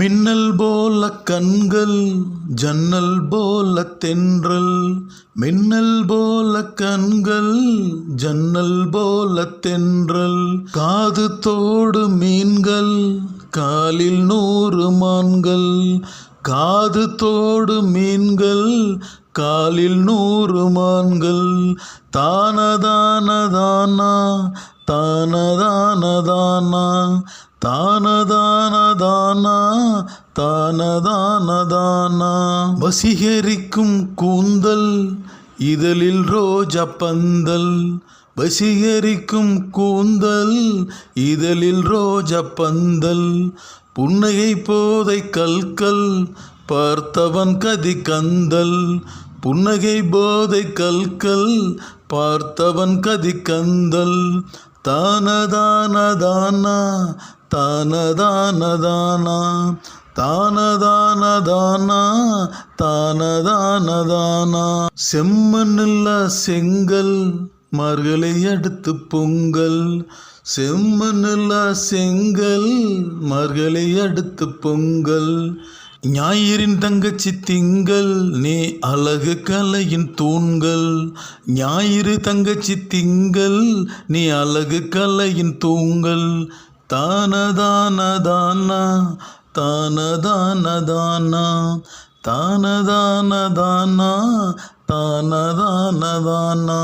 மின்னல் போல கண்கள் ஜன்னல் போல தென்றல், மின்னல் போல கண்கள் ஜன்னல் போல தென்றல், காது தோடு மீன்கள் காலில் 100 மான்கள், காது தோடு மீன்கள் காலில் 100 மான்கள், தானதானதானா தானதானதானா தானதானதானா தானதானதானா, வசீகரிக்கும் கூந்தல் இதழில் ரோஜா பந்தல், வசீகரிக்கும் கூந்தல் இதழில் ரோஜா பந்தல், புன்னகை போதை கல்கல் பார்த்தவன் கதி கந்தல், புன்னகை போதை கல்கல் பார்த்தவன் கதி கந்தல், தானதானதானா தானதானதானா தானதானதானா தானதானதானா, செம்மண்ணில்ல செங்கல் மார்கழி அடுத்து பொங்கல், செம்மண்ணில்ல செங்கல் மார்கழி அடுத்து பொங்கல், ஞாயிறின் தங்கச்சி திங்கள் நீ அழகு கலையின் தூண்கள், ஞாயிறு தங்கச்சி திங்கள் நீ அழகு கலையின் தூண்கள், தானதானதானா தானதானதானா தானதானதானா தானதானதானா.